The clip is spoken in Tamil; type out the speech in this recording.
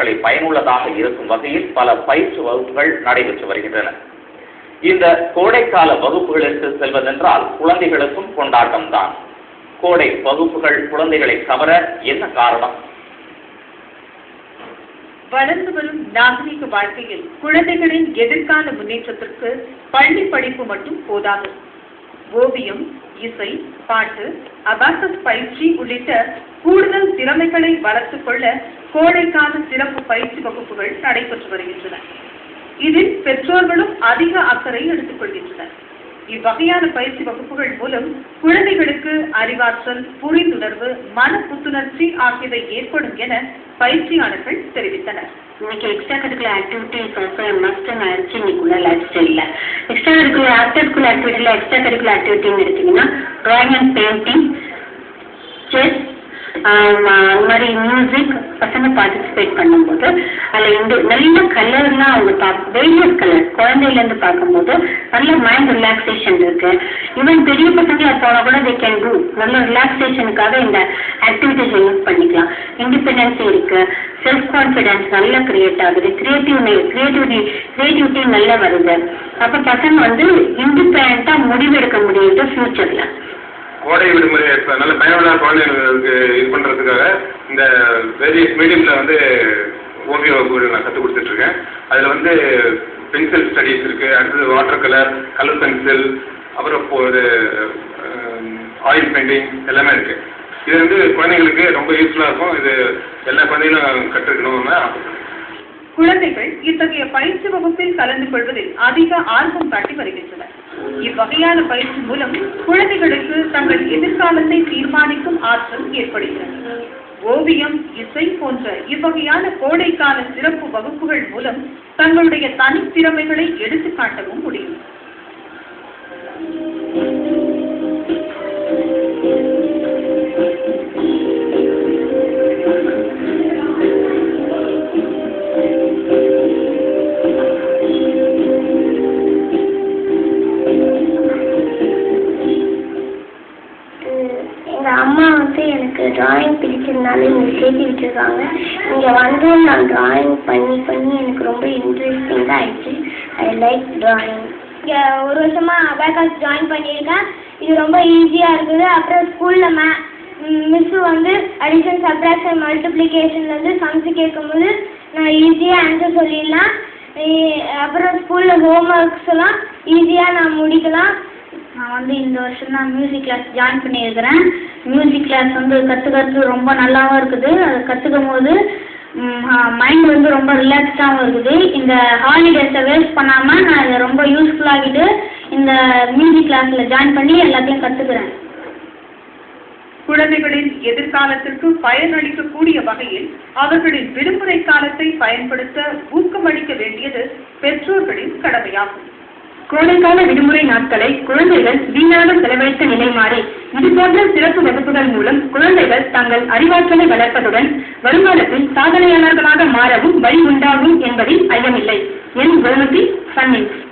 குழந்தைகளை பயனுள்ளதாக இருக்கும் வகையில் பல பயிற்சி வகுப்புகள் நடைபெற்று வருகின்றன. இந்த கோடைக்கால வகுப்புகளுக்கு செல்வதென்றால் குழந்தைகளுக்கும் கொண்டாட்டம் தான். கோடை வகுப்புகள் குழந்தைகளை கவர என்ன காரணம்? வளர்ந்து வரும் நாகரிக வாழ்க்கையில் குழந்தைகளின் எதிர்கால முன்னேற்றத்திற்கு பள்ளி படிப்பு மட்டும் போதாது. ஓவியம், இசை, பாட்டு, அபாக்கஸ் பயிற்சி உள்ளிட்ட கூடுதல் திறமைகளை வளர்த்துக் கொள்ள கோடைக்கால சிறப்பு பயிற்சி வகுப்புகள் நடைபெற்று வருகின்றன. இதில் பெற்றோர்களும் அதிக அக்கறை எடுத்துக் கொள்கின்றனர். இவ்வகையான பயிற்சி வகுப்புகள் மூலம் குழந்தைகளுக்கு அறிவாற்றல், புரிந்துணர்வு, மன புத்துணர்ச்சி ஆகியவை ஏற்படும் என பயிற்சியாளர்கள் தெரிவித்தனர். இன்னைக்கு எக்ஸ்ட்ரா கரிக்குலர் ஆக்டிவிட்டிஸ் மஸ்ட் ஆயிடுச்சு இன்னைக்குள்ள லைஃப் ஸ்டைலில். எக்ஸ்ட்ரா கரிக்குலர் ஆஃப்டர் ஸ்கூல் ஆக்டிவிட்டியில் எக்ஸ்ட்ரா கரிக்குலர் ஆக்டிவிட்டின்னு எடுத்தீங்கன்னா ட்ராயிங் அண்ட் பெயிண்டிங், செஸ், அந்த மாதிரி மியூசிக் பசங்க பார்ட்டிசிபேட் பண்ணும்போது அதில் நல்ல கலர்லாம் அவங்க வேரியஸ் கலர் குழந்தையிலேருந்து பார்க்கும்போது நல்ல மைண்ட் ரிலாக்ஸேஷன் இருக்கு. ஈவன் பெரிய பசங்க போனால் கூட தே கேன் டூ நல்ல ரிலாக்ஸேஷனுக்காக இந்த ஆக்டிவிட்டிஸை யூஸ் பண்ணிக்கலாம். இண்டிபெண்டன்சி இருக்கு, செல்ஃப் கான்ஃபிடன்ஸ் நல்லா கிரியேட் ஆகுது, கிரியேட்டிவிட்டி நல்லா வருது. அப்போ பசங்க இண்டிபெண்டண்டாக முடிவெடுக்க முடியுது ஃபியூச்சர்ல. கோடை விடுமுறை நல்ல பயனுள்ள குழந்தைங்களுக்கு இது பண்ணுறதுக்காக இந்த வேரியஸ் மீடியமில் ஓவிய வகுப்புகள் நான் கற்றுக் கொடுத்துட்ருக்கேன். அதில் பென்சில் ஸ்டடீஸ் இருக்குது, அடுத்தது வாட்டர் கலர் பென்சில், அப்புறம் ஒரு ஆயில் பெயிண்டிங் எல்லாமே இருக்குது. இது குழந்தைங்களுக்கு ரொம்ப யூஸ்ஃபுல்லாக இருக்கும். இது எல்லா குழந்தைகளும் கற்றுக்கணும்னு ஆசைப்படுறேன். குழந்தைகள் இத்தகைய பயிற்சி வகுப்பில் கலந்து கொள்வதில் அதிக ஆர்வம் காட்டி வருகின்றனர். இவ்வகையான பயிற்சி மூலம் குழந்தைகளுக்கு தங்கள் எதிர்காலத்தை தீர்மானிக்கும் ஆற்றல் ஏற்படுகிறது. ஓவியம், இசை போன்ற இவ்வகையான கோடைக்கால சிறப்பு வகுப்புகள் மூலம் தங்களுடைய தனித்திறமைகளை எடுத்துக்காட்டவும் முடியும். அம்மா எனக்கு டிராயிங் பிடிச்சதுனால இங்கே சேர்த்து விட்டுருக்காங்க. இங்கே நான் டிராயிங் பண்ணி எனக்கு ரொம்ப இன்ட்ரெஸ்டிங்காக ஆயிடுச்சு. I like drawing. இங்கே ஒரு வருஷமாக அபாக்கஸ் ஜாயின் பண்ணியிருக்கேன். இது ரொம்ப ஈஸியாக இருக்குது. அப்புறம் ஸ்கூலில் மிஸ்ஸு அடிஷன், சப்ட்ராக்ஷன், மல்டிப்ளிகேஷன்லேருந்து சம்ஸ் கேட்கும்போது நான் ஈஸியாக ஆன்சர் சொல்லிடலாம். அப்புறம் ஸ்கூலில் ஹோம் ஒர்க்ஸ் எல்லாம் ஈஸியாக நான் முடிக்கலாம். நான் இந்த வருஷம் தான் மியூசிக் கிளாஸ் ஜாயின் பண்ணியிருக்கிறேன். மியூசிக் கிளாஸ் கற்றுக்கிறது ரொம்ப நல்லாவும் இருக்குது. அதை கற்றுக்கும் போது மைண்ட் ரொம்ப ரிலாக்ஸ்டாகவும் இருக்குது. இந்த ஹாலிடேஸை வேஸ்ட் பண்ணாமல் நான் இதை ரொம்ப யூஸ்ஃபுல்லாகிட்டு இந்த மியூசிக் கிளாஸில் ஜாயின் பண்ணி எல்லாத்தையும் கற்றுக்கிறேன். குழந்தைகளின் எதிர்காலத்திற்கு பயனளிக்கக்கூடிய வகையில் அவர்களின் விடுமுறை காலத்தை பயன்படுத்த ஊக்கமளிக்க வேண்டியது பெற்றோர்களின் கடமையாகும். கோடைக்கால விடுமுறை நாட்களை குழந்தைகள் வீணாக செலவழித்த நிலை மாறி இதுபோன்ற சிறப்பு வகுப்புகள் மூலம் குழந்தைகள் தங்கள் அறிவாற்றலை வளர்ப்பதுடன் வருங்காலத்தில் சாதனையாளர்களாக மாறவும் வழி உண்டாகும் என்பதில் ஐயமில்லை. என் கோமதி, சன் நியூஸ்.